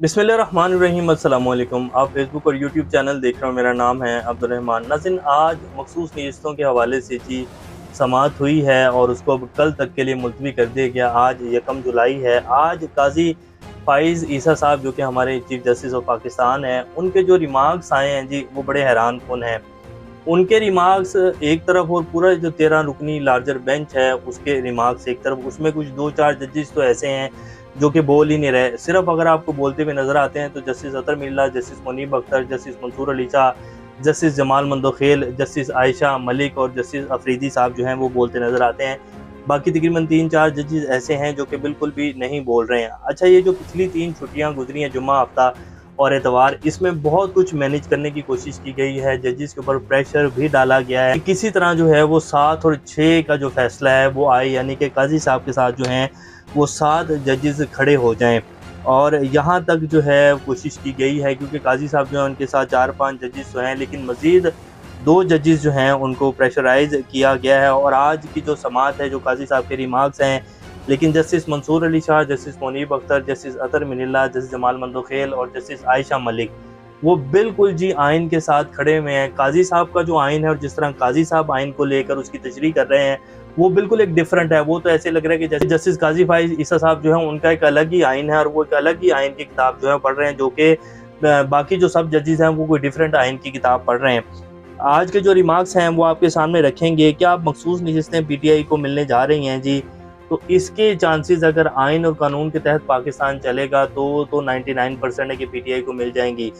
बिस्मिल्लाहिर्रहमानिर्रहीम अस्सलाम वालेकुम। आप फेसबुक और यूट्यूब चैनल देख रहे हो। मेरा नाम है अब्दुर्रहमान। नाज़रीन, आज मखसूस नशिस्तों के हवाले से जी समाअत हुई है और उसको अब कल तक के लिए मुलतवी कर दिया गया। आज 1 जुलाई है। आज काजी फ़ाइज़ ईसा साहब जो कि हमारे चीफ जस्टिस ऑफ पाकिस्तान हैं, उनके जो रिमार्क्स आए हैं जी वो बड़े हैरान कुन हैं। उनके रिमार्क्स एक तरफ और पूरा जो 13 रुकनी लार्जर बेंच है उसके रिमार्क्स एक तरफ, उसमें कुछ 2-4 जजेस तो ऐसे हैं जो कि बोल ही नहीं रहे। सिर्फ अगर आपको बोलते हुए नज़र आते हैं तो justice Athar Minallah, justice Munib Akhtar, justice Mansoor Ali Shah, justice Jamal Mandokhail, justice Ayesha Malik और जस्टिस अफरीदी साहब जो हैं वो बोलते नज़र आते हैं। बाकी तकरीबन 3-4 जजेस ऐसे हैं जो कि बिल्कुल भी नहीं बोल रहे हैं। अच्छा, ये जो पिछली 3 छुट्टियाँ गुजरी हैं, जुम्मा, हफ्ता और एतवार, इसमें बहुत कुछ मैनेज करने की कोशिश की गई है। जजेस के ऊपर प्रेशर भी डाला गया है कि किसी तरह जो है वो 7 और 6 का जो फैसला है वो आए, यानी कि काजी साहब के साथ जो हैं वो 7 जजेस खड़े हो जाएं। और यहाँ तक जो है कोशिश की गई है, क्योंकि काजी साहब जो हैं उनके साथ 4-5 जजेस तो हैं, लेकिन मज़ीद 2 जजेस जो हैं उनको प्रेशराइज किया गया है। और आज की जो समाअत है, जो काजी साहब के रिमार्क्स हैं, लेकिन justice Mansoor Ali Shah, justice Munib Akhtar, justice Athar Minallah, justice Jamal Mandokhail और जस्टिस आयशा मलिक वो बिल्कुल जी आइन के साथ खड़े हुए हैं। काजी साहब का जो आइन है और जिस तरह काजी साहब आइन को लेकर उसकी तशरीह कर रहे हैं वो बिल्कुल एक डिफरेंट है। वो तो ऐसे लग रहा है कि जैसे जस्टिस काजी फ़ाइज़ ईसा साहब जो है उनका एक अलग ही आइन है और वो एक अलग ही आइन की किताब जो है पढ़ रहे हैं, जो कि बाकी जो सब जजेस हैं वो कोई डिफरेंट आइन की किताब पढ़ रहे हैं। आज के जो रिमार्क्स हैं वो आपके सामने रखेंगे। क्या आप मखसूस नशिस्तें PTI को मिलने जा रही हैं जी? तो इसके चांसेस अगर आइन और कानून के तहत पाकिस्तान चलेगा तो 99% है कि PTI को मिल जाएंगी।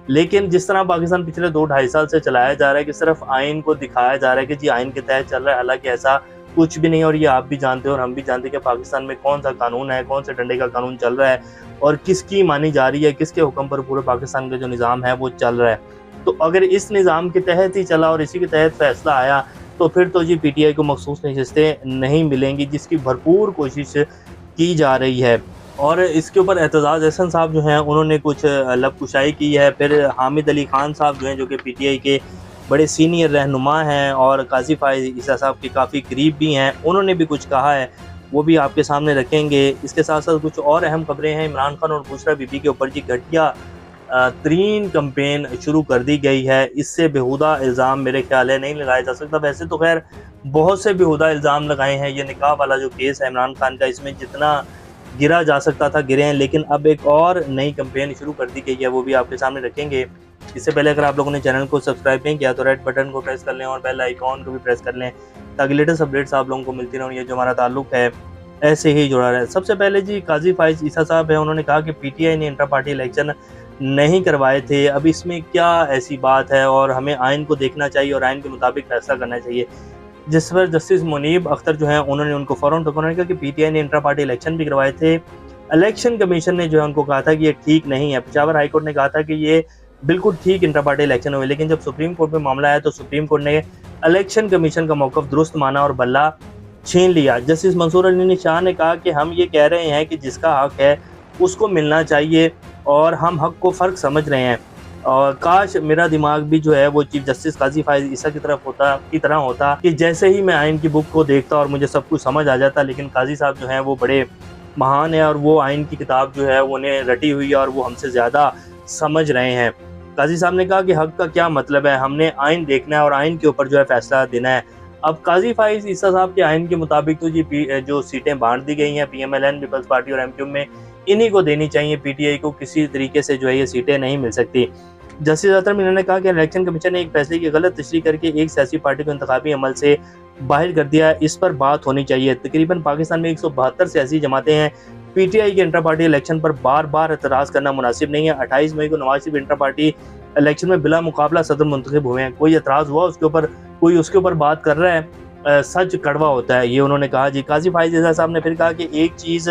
लेकिन जिस तरह पाकिस्तान पिछले 2-2.5 साल से चलाया जा रहा है कि सिर्फ आइन को दिखाया जा रहा है कि जी आइन के तहत चल रहा है, हालांकि ऐसा कुछ भी नहीं। और ये आप भी जानते हो और हम भी जानते हैं कि पाकिस्तान में कौन सा कानून है, कौन से डंडे का कानून चल रहा है और किसकी मानी जा रही है, किसके हुक्म पर पूरे पाकिस्तान का जो निज़ाम है वो चल रहा है। तो अगर इस निज़ाम के तहत ही चला और इसी के तहत फैसला आया तो फिर तो जी PTI को मखसूस नशिस्तें नहीं मिलेंगी, जिसकी भरपूर कोशिश की जा रही है। और इसके ऊपर एतजाज़ अहसन साहब जो हैं उन्होंने कुछ लब कुशाई की है। फिर हामिद अली खान साहब जो हैं, जो कि PTI के बड़े सीनियर रहनुमा हैं और काजी फ़ाइज़ ईसा साहब के काफ़ी करीब भी हैं, उन्होंने भी कुछ कहा है, वो भी आपके सामने रखेंगे। इसके साथ साथ कुछ और अहम खबरें हैं। इमरान खान और बुशरा बीबी के ऊपर जी घटिया तरीन कैंपेन शुरू कर दी गई है। इससे बेहुदा इल्ज़ाम मेरे ख्याल है नहीं लगाया जा सकता। वैसे तो खैर बहुत से बेहुदा इल्ज़ाम लगाए हैं। ये निकाह वाला जो केस है इमरान खान का, इसमें जितना गिरा जा सकता था गिरे हैं, लेकिन अब एक और नई कैंपेन शुरू कर दी गई है, वो भी आपके सामने रखेंगे। इससे पहले अगर आप लोगों ने चैनल को सब्सक्राइब नहीं किया तो रेड बटन को प्रेस कर लें और बेल आइकॉन को भी प्रेस कर लें, ताकि लेटेस्ट अपडेट्स आप लोगों को मिलती रहें और ये जो हमारा ताल्लुक है ऐसे ही जुड़ा रहे। सबसे पहले जी काजी फ़ाइज़ ईसा साहब है, उन्होंने कहा कि PTI ने इंटर पार्टी इलेक्शन नहीं करवाए थे। अब इसमें क्या ऐसी बात है और हमें आइन को देखना चाहिए और आइन के मुताबिक फैसला करना चाहिए। जिस पर जस्टिस मुनीब अख्तर जो हैं उन्होंने उनको फ़ौरन टोका, उन्होंने कहा कि PTI ने इंटर पार्टी इलेक्शन भी करवाए थे। इलेक्शन कमीशन ने जो है उनको कहा था कि ये ठीक नहीं है। पेशावर हाई कोर्ट ने कहा था कि ये बिल्कुल ठीक इंटर पार्टी इलेक्शन हुए, लेकिन जब सुप्रीम कोर्ट में मामला आया तो सुप्रीम कोर्ट ने इलेक्शन कमीशन का मौक़िफ़ दुरुस्त माना और बल्ला छीन लिया। जस्टिस मंसूर अली शाह ने कहा कि हम ये कह रहे हैं कि जिसका हक है उसको मिलना चाहिए और हम हक को फ़र्क समझ रहे हैं। और काश मेरा दिमाग भी जो है वो चीफ जस्टिस काजी फ़ाइज़ ईसा की तरह होता कि जैसे ही मैं आइन की बुक को देखता और मुझे सब कुछ समझ आ जाता। लेकिन काजी साहब जो हैं वो बड़े महान है और वो आइन की किताब जो है वो उन्हें रटी हुई है और वो हमसे ज़्यादा समझ रहे हैं। काजी साहब ने कहा कि हक का क्या मतलब है, हमने आइन देखना है और आइन के ऊपर जो है फैसला देना है। अब काजी फ़ाइज़ ईसा साहब के आइन के मुताबिक तो जी जो सीटें बांट दी गई हैं PMLN, पीपल्स पार्टी और MQ में, इन्हीं को देनी चाहिए। PTI को किसी तरीके से जो है ये सीटें नहीं मिल सकती। जस्टिस अतर मिल्ला ने कहा कि इलेक्शन कमीशन ने एक फैसले की गलत तशरीह करके एक सियासी पार्टी को इंतखाबी अमल से बाहर कर दिया, इस पर बात होनी चाहिए। तकरीबन पाकिस्तान में 172 सियासी जमातें हैं। PTI के इंटर पार्टी इलेक्शन पर बार बार एतराज़ करना मुनासिब नहीं है। 28 मई को Nawaz Sharif inter party election में बिला मुकाबला सदर मुंतखब हुए हैं। कोई एतराज़ हुआ उसके ऊपर, कोई उसके ऊपर बात कर रहा है, सच कड़वा होता है, ये उन्होंने कहा जी। काजी फ़ाइज़ ईसा साहब ने फिर कहा कि एक चीज़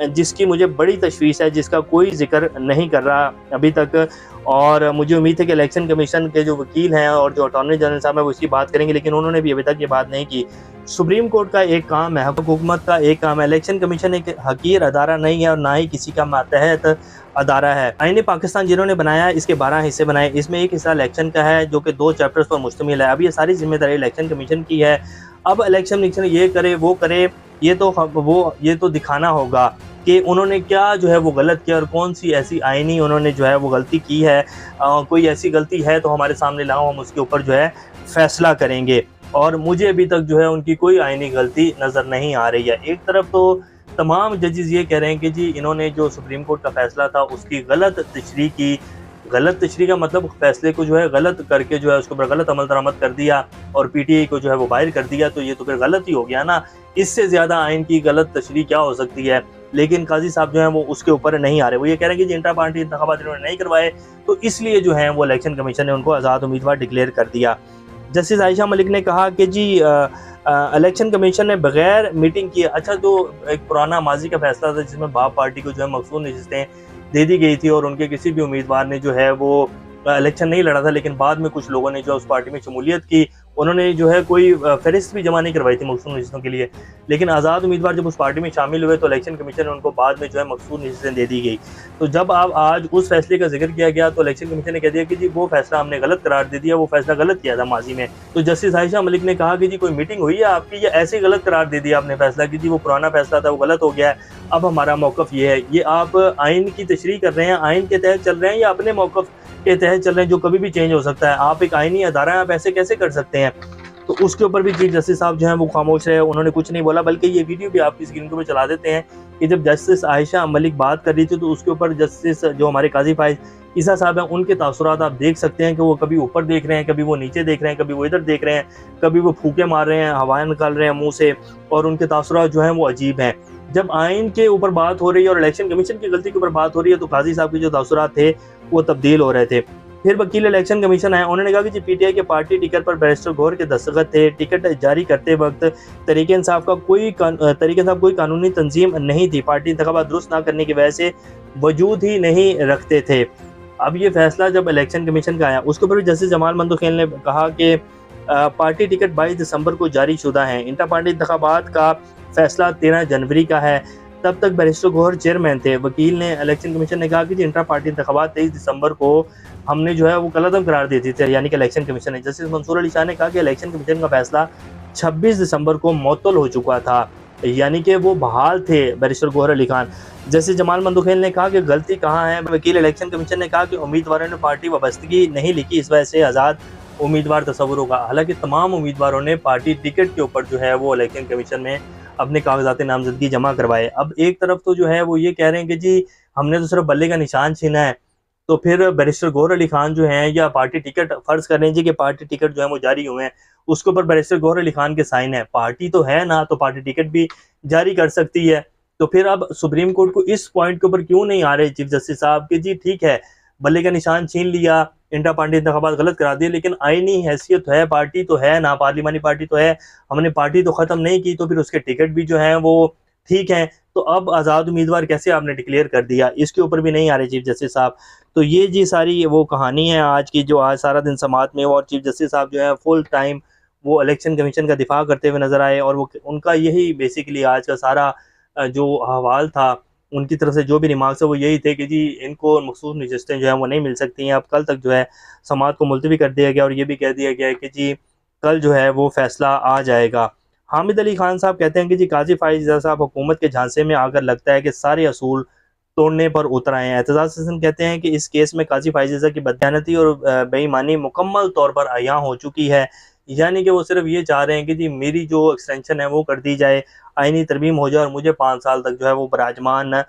जिसकी मुझे बड़ी तशवीश है, जिसका कोई जिक्र नहीं कर रहा अभी तक, और मुझे उम्मीद है कि इलेक्शन कमीशन के जो वकील हैं और जो अटॉर्नी जनरल साहब हैं वो इसकी बात करेंगे, लेकिन उन्होंने भी अभी तक ये बात नहीं की। सुप्रीम कोर्ट का एक काम है, हुकूमत का एक काम है। इलेक्शन कमीशन एक हकीर अदारा नहीं है और ना ही किसी का मातहत अदारा है। आईन पाकिस्तान जिन्होंने बनाया इसके 12 हिस्से बनाए, इसमें एक हिस्सा इलेक्शन का है जो कि 2 चैप्टर्स पर मुश्तमिल है। अब ये सारी जिम्मेदारी इलेक्शन कमीशन की है। अब इलेक्शन कमीशन ये करे वो करे, ये तो दिखाना होगा कि उन्होंने क्या जो है वो गलत किया और कौन सी ऐसी आईनी उन्होंने जो है वो गलती की है। कोई ऐसी गलती है तो हमारे सामने लाओ, हम उसके ऊपर जो है फैसला करेंगे। और मुझे अभी तक जो है उनकी कोई आईनी गलती नज़र नहीं आ रही है। एक तरफ तो तमाम जजेस ये कह रहे हैं कि जी इन्होंने जो सुप्रीम कोर्ट का फैसला था उसकी गलत तशरीह की। गलत तशरीह का मतलब फैसले को जो है गलत करके जो है उसके ऊपर गलत अमल दरामद कर दिया और पीटीआई को जो है वो बाहर कर दिया, तो ये तो फिर गलत ही हो गया ना। इससे ज़्यादा आइन की गलत तशरीह क्या हो सकती है। लेकिन काजी साहब जो है वो उसके ऊपर नहीं आ रहे। वो ये कह रहे हैं कि जी इंटर पार्टी इंतखाबात इन्होंने नहीं करवाए, तो इसलिए जो है वो इलेक्शन कमीशन ने उनको आज़ाद उम्मीदवार डिक्लेयर कर दिया। जस्टिस आयशा मलिक ने कहा कि जी इलेक्शन कमीशन ने बगैर मीटिंग किए, अच्छा जो एक पुराना माजी का फैसला था जिसमें बाप पार्टी को जो है मखसूस नशिस्तें दे दी गई थी और उनके किसी भी उम्मीदवार ने जो है वो इलेक्शन नहीं लड़ा था, लेकिन बाद में कुछ लोगों ने जो उस पार्टी में शमूलियत की, उन्होंने जो है कोई फहरिस्त भी जमा नहीं करवाई थी मखसूस नशिस्तों के लिए। लेकिन आज़ाद उम्मीदवार जब उस पार्टी में शामिल हुए तो इलेक्शन कमीशन ने उनको बाद में जो है मखसूस नशिस्तें दे दी गई। तो जब आप आज उस फैसले का जिक्र किया गया तो इलेक्शन कमीशन ने कह दिया कि जी वो फैसला हमने गलत करार दे दिया, वो फैसला गलत किया था माजी में। तो जस्टिस आयशा मलिक ने कहा कि जी कोई मीटिंग हुई है आपकी, या ऐसे गलत करार दे दिया आपने फैसला कि जी वो पुराना फैसला था वो गलत हो गया है, अब हमारा मौक़िफ़ ये है। ये आप आइन की तशरीह कर रहे हैं, आइन के तहत चल रहे हैं या अपने मौक़िफ़ के तहत चल रहे हैं जो कभी भी चेंज हो सकता है। आप एक आइनी अदारा हैं, आप ऐसे कैसे कर सकते हैं। तो उसके ऊपर भी चीफ जस्टिस साहब जो हैं वो खामोश रहे, उन्होंने कुछ नहीं बोला। बल्कि ये वीडियो भी आपकी स्क्रीन के ऊपर चला देते हैं कि जब जस्टिस आयशा मलिक बात कर रही थी तो उसके ऊपर जस्टिस जो हमारे काजी फाइज ईसा साहब हैं उनके तासुरात आप देख सकते हैं कि वो कभी ऊपर देख रहे हैं, कभी वो नीचे देख रहे हैं, कभी वो इधर देख रहे हैं, कभी वो फूके मार रहे हैं, हवाएं निकाल रहे हैं मुंह से, और उनके तासुरात जो हैं वो अजीब हैं। जब आइन के ऊपर बात हो रही है और इलेक्शन कमीशन की गलती के ऊपर बात हो रही है तो काजी साहब के जो तासुरात थे वो तब्दील हो रहे थे। फिर वकील इलेक्शन कमीशन आए, उन्होंने कहा कि जी पीटीआई के पार्टी टिकट पर बैरिस्टर गौहर के दस्तखत थे। टिकट जारी करते वक्त तरीके इंसाफ कोई कानूनी तंजीम नहीं थी। पार्टी इंतखाबात दुरुस्त ना करने की वजह से वजूद ही नहीं रखते थे। अब ये फैसला जब इलेक्शन कमीशन का आया उसके ऊपर भी जस्टिस जमाल मंदोखेल ने कहा कि पार्टी टिकट 22 दिसंबर को जारी शुदा है। इंटर पार्टी इंतखाबात का फैसला 13 जनवरी का है, तब तक बैरिस्टर गौहर चेयरमैन थे। वकील ने इलेक्शन कमीशन ने कहा कि इंटर पार्टी इंतखाबात 23 दिसंबर को हमने जो है वो कलअदम करार दी थी, यानी कि इलेक्शन कमीशन ने। जस्टिस मंसूर अली शाह ने कहा कि इलेक्शन कमीशन का फैसला 26 दिसंबर को मुअत्तल हो चुका था, यानी कि वो बहाल थे बैरिस्टर गौहर अली खान। जस्टिस जमाल मंदोखेल ने कहा कि गलती कहाँ है। वकील इलेक्शन कमीशन ने कहा कि उम्मीदवारों ने पार्टी वाबस्तगी नहीं लिखी, इस वजह से आज़ाद उम्मीदवार तस्वुर होगा। हालांकि तमाम उम्मीदवारों ने पार्टी टिकट के ऊपर जो है वो इलेक्शन कमीशन में अपने कागजात नामजदगी जमा करवाए। अब एक तरफ तो जो है वो ये कह रहे हैं कि जी हमने तो सिर्फ बल्ले का निशान छीना है, तो फिर बैरिस्टर गौहर अली खान जो हैं या पार्टी टिकट फर्ज कर रहे हैं जी कि पार्टी टिकट जो है वो जारी हुए हैं, उसके ऊपर बैरिस्टर गौहर अली खान के साइन है। पार्टी तो है ना, तो पार्टी टिकट भी जारी कर सकती है। तो फिर अब सुप्रीम कोर्ट को इस पॉइंट के ऊपर क्यों नहीं आ रहे चीफ जस्टिस साहब कि जी ठीक है बल्ले का निशान छीन लिया, इंटर पार्टी इंतखाबात गलत करा दिए, लेकिन आईनी हैसियत है, पार्टी तो है ना, पार्लिमानी पार्टी तो है, हमने पार्टी तो ख़त्म नहीं की, तो फिर उसके टिकट भी जो हैं वो ठीक हैं, तो अब आज़ाद उम्मीदवार कैसे आपने डिक्लेयर कर दिया, इसके ऊपर भी नहीं आ रहे चीफ जस्टिस साहब। तो ये जी सारी वो कहानी है आज की, जो आज सारा दिन समात में, और चीफ जस्टिस साहब जो है फुल टाइम वो इलेक्शन कमीशन का दिफा करते हुए नजर आए, और वो उनका यही बेसिकली आज का सारा जो हवाल था, उनकी तरफ से जो भी रिमार्क्स है वो यही थे कि जी इनको मखसूस नशिस्तें जो है वो नहीं मिल सकती हैं। अब कल तक जो है समात को मुलतवी कर दिया गया, और ये भी कह दिया गया है कि जी कल जो है वो फैसला आ जाएगा। हामिद अली खान साहब कहते हैं कि जी काजी फाइज साहब हुकूमत के झांसे में आकर लगता है कि सारे असूल तोड़ने पर उतर आए हैं। एतजाज हसन कहते हैं कि इस केस में काजी फाइज की बदयानती और बेईमानी मुकम्मल तौर पर अयां हो चुकी है, यानी कि वो सिर्फ ये चाह रहे हैं कि जी मेरी जो एक्सटेंशन है वो कर दी जाए, आईनी तरमीम हो जाए और मुझे 5 साल तक जो है वो बराजमान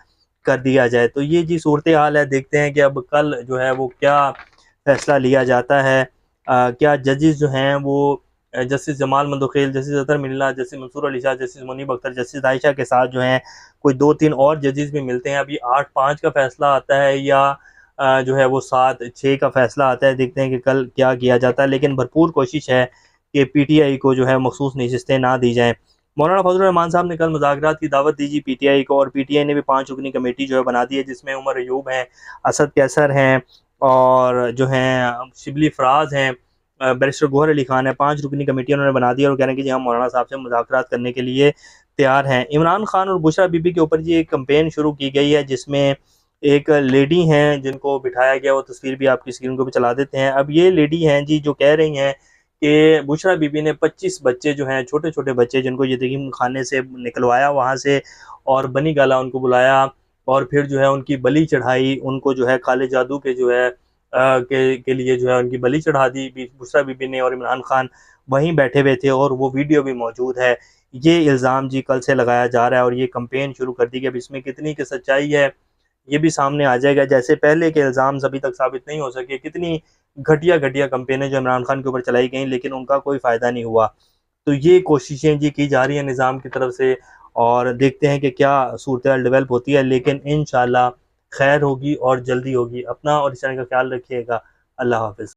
कर दिया जाए। तो ये जी सूरत हाल है, देखते हैं कि अब कल जो है वो क्या फैसला लिया जाता है। क्या जजेस जो हैं वो justice Jamal Mandokhail, justice Athar Minallah, justice Mansoor Ali Shah, justice Munib Akhtar, justice Ayesha के साथ जो हैं कोई 2-3 और जजेस भी मिलते हैं। अभी 8-5 का फैसला आता है या जो है वो 7-6 का फैसला आता है, देखते हैं कि कल क्या किया जाता है। लेकिन भरपूर कोशिश है कि पीटीआई को जो है मखसूस नशिस्तें ना दी जाएँ। मौलाना फजल रहमान साहब ने कल मुज़ाकरात की दावत दी जी पीटीआई को, और पीटीआई ने भी 5 रुकनी कमेटी जो है बना दी है, जिसमें उमर अयूब हैं, असद कैसर हैं, और जो हैं शिबली फराज हैं, बैरिस्टर गौहर अली खान है। 5 रुकनी कमेटी उन्होंने बना दी और कह रहे हैं कि जी हम मौलाना साहब से मुज़ाकरात करने के लिए तैयार हैं। इमरान खान और बुशरा बीबी के ऊपर जी एक कैंपेन शुरू की गई है, जिसमें एक लेडी हैं जिनको बिठाया गया, वो तस्वीर भी आपकी स्क्रीन को भी चला देते हैं। अब ये लेडी हैं जी जो कह रही हैं कि बुशरा बीबी ने 25 बच्चे जो हैं, छोटे छोटे बच्चे जिनको यतीम खाने से निकलवाया वहाँ से, और बनी गाला उनको बुलाया, और फिर जो है उनकी बलि चढ़ाई, उनको जो है काले जादू के जो है के लिए जो है उनकी बलि चढ़ा दी बुशरा बीबी ने, और इमरान खान वहीं बैठे हुए थे, और वो वीडियो भी मौजूद है। ये इल्ज़ाम जी कल से लगाया जा रहा है, और ये कंपेन शुरू कर दी कि अब इसमें कितनी की सच्चाई है ये भी सामने आ जाएगा। जैसे पहले के इल्ज़ाम अभी तक साबित नहीं हो सके, कितनी घटिया घटिया कंपेनें जो इमरान खान के ऊपर चलाई गई, लेकिन उनका कोई फ़ायदा नहीं हुआ। तो ये कोशिशें जी की जा रही हैं निज़ाम की तरफ से, और देखते हैं कि क्या सूरत डेवलप होती है, लेकिन इंशाल्लाह खैर होगी और जल्दी होगी। अपना और इस चैनल का ख्याल रखिएगा। अल्लाह हाफ़िज़।